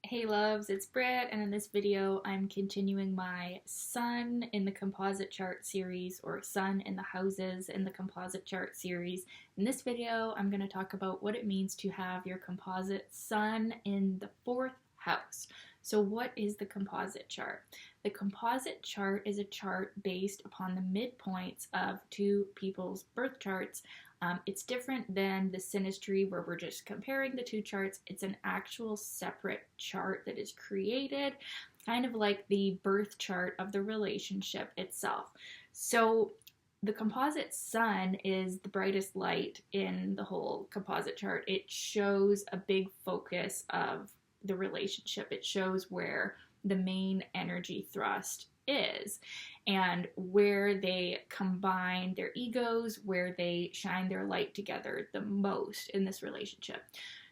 Hey loves, it's Britt, and in this video I'm continuing my Sun in the Composite Chart series, or Sun in the Houses in the Composite Chart series. In this video I'm going to talk about what it means to have your composite Sun in the 4th house. So what is the composite chart? The composite chart is a chart based upon the midpoints of two people's birth charts. It's different than the synastry where we're just comparing the two charts. It's an actual separate chart that is created, kind of like the birth chart of the relationship itself. So the composite sun is the brightest light in the whole composite chart. It shows a big focus of the relationship. It shows where the main energy thrust is and where they combine their egos, where they shine their light together the most in this relationship.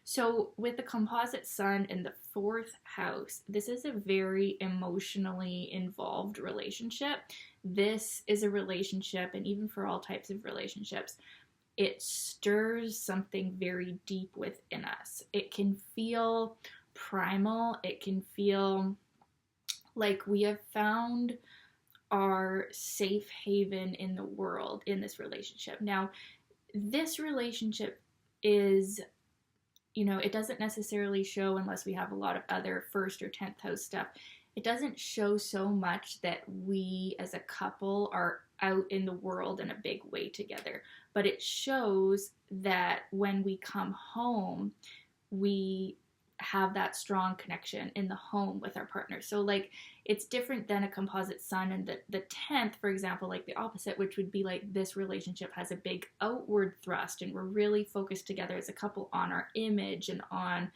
So with the composite sun in the 4th house, this is a very emotionally involved relationship. This is a relationship, and even for all types of relationships, it stirs something very deep within us. It can feel primal. It can feel like we have found our safe haven in the world in this relationship. Now, this relationship is, it doesn't necessarily show, unless we have a lot of other 1st or 10th house stuff, it doesn't show so much that we as a couple are out in the world in a big way together. But it shows that when we come home, we have that strong connection in the home with our partner. So like it's different than a composite sun, and the 10th, for example, like the opposite, which would be like this relationship has a big outward thrust and we're really focused together as a couple on our image and on,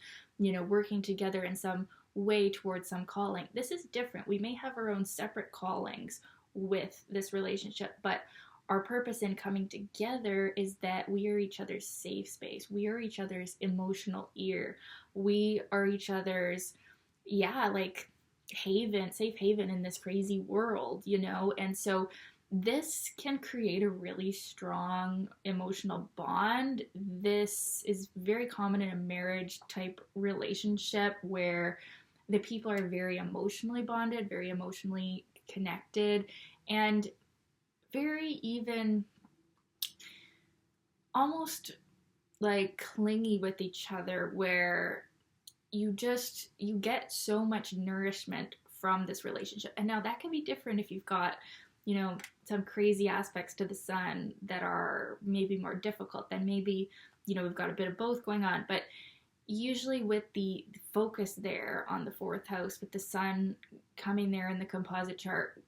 working together in some way towards some calling. This is different. We may have our own separate callings with this relationship, but our purpose in coming together is that we are each other's safe space. We are each other's emotional ear. We are each other's, safe haven in this crazy world, And so this can create a really strong emotional bond. This is very common in a marriage type relationship where the people are very emotionally bonded, very emotionally connected, and very even almost like clingy with each other, where you get so much nourishment from this relationship. And now that can be different if you've got, some crazy aspects to the sun that are maybe more difficult. Then maybe, we've got a bit of both going on. But usually with the focus there on the 4th house, with the sun coming there in the composite chart,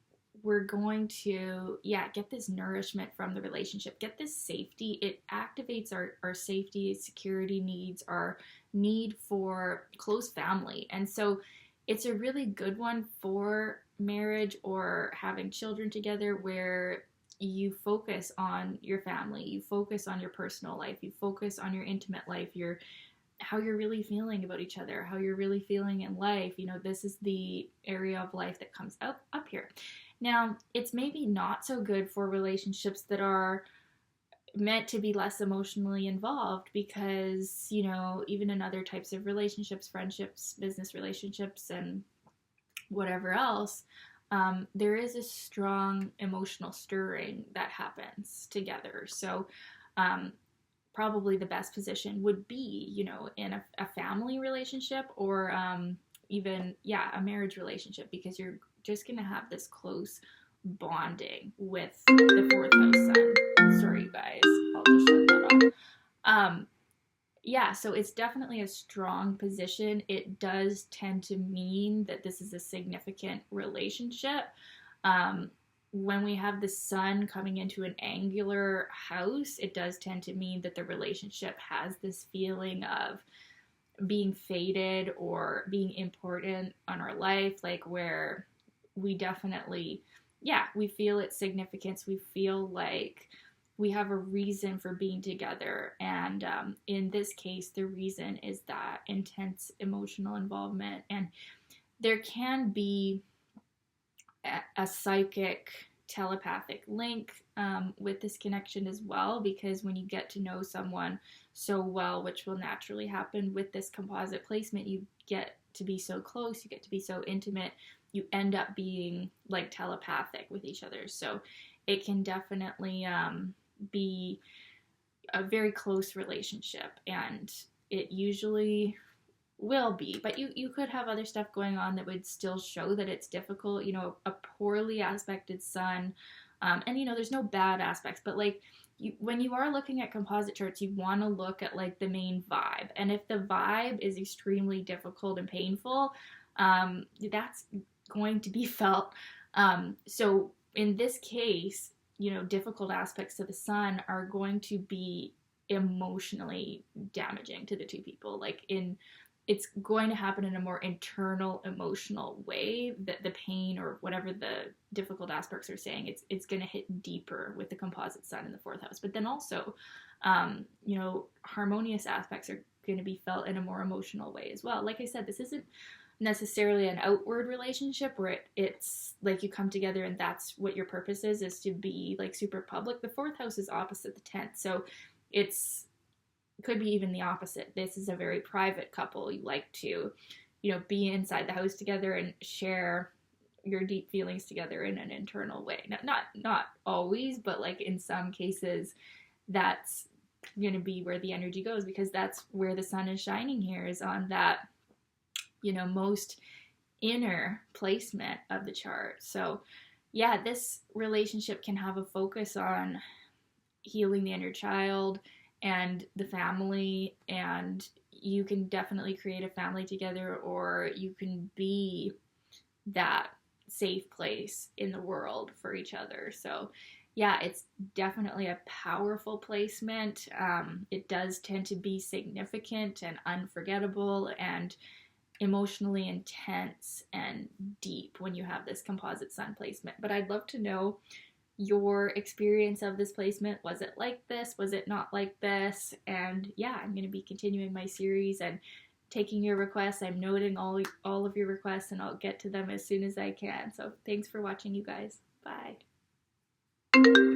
we're going to, get this nourishment from the relationship, get this safety. It activates our safety, security needs, our need for close family. And so it's a really good one for marriage or having children together, where you focus on your family, you focus on your personal life, you focus on your intimate life, how you're really feeling about each other, how you're really feeling in life. This is the area of life that comes up here. Now, it's maybe not so good for relationships that are meant to be less emotionally involved, because, even in other types of relationships, friendships, business relationships, and whatever else, there is a strong emotional stirring that happens together. So, probably the best position would be, in a family relationship, or even, a marriage relationship, because you're just going to have this close bonding with the 4th house sun. Sorry, guys. I'll just shut that off. So it's definitely a strong position. It does tend to mean that this is a significant relationship. When we have the sun coming into an angular house, it does tend to mean that the relationship has this feeling of being fated or being important on our life, like where we definitely, we feel its significance. We feel like we have a reason for being together. And in this case, the reason is that intense emotional involvement. And there can be a psychic telepathic link with this connection as well, because when you get to know someone so well, which will naturally happen with this composite placement, you get to be so close, you get to be so intimate, you end up being like telepathic with each other. So it can definitely be a very close relationship, and it usually will be, but you could have other stuff going on that would still show that it's difficult. A poorly aspected sun, and there's no bad aspects, but like when you are looking at composite charts, you want to look at like the main vibe, and if the vibe is extremely difficult and painful, that's going to be felt. So in this case, difficult aspects to the sun are going to be emotionally damaging to the two people. It's going to happen in a more internal, emotional way, that the pain or whatever the difficult aspects are saying, it's going to hit deeper with the composite sun in the fourth house. But then also, harmonious aspects are going to be felt in a more emotional way as well. Like I said, this isn't necessarily an outward relationship where it's like you come together and that's what your purpose is to be like super public. The fourth house is opposite the 10th. So could be even the opposite. This is a very private couple. You like to, be inside the house together and share your deep feelings together in an internal way. Not always, but like in some cases, that's going to be where the energy goes, because that's where the sun is shining here, is on that, most inner placement of the chart. So yeah, this relationship can have a focus on healing the inner child and the family, and you can definitely create a family together, or you can be that safe place in the world for each other. So yeah, it's definitely a powerful placement. It does tend to be significant and unforgettable and emotionally intense and deep when you have this composite sun placement. But I'd love to know your experience of this placement. Was it like this? Was it not like this? And yeah, I'm going to be continuing my series and taking your requests. I'm noting all of your requests, and I'll get to them as soon as I can. So thanks for watching, you guys. Bye.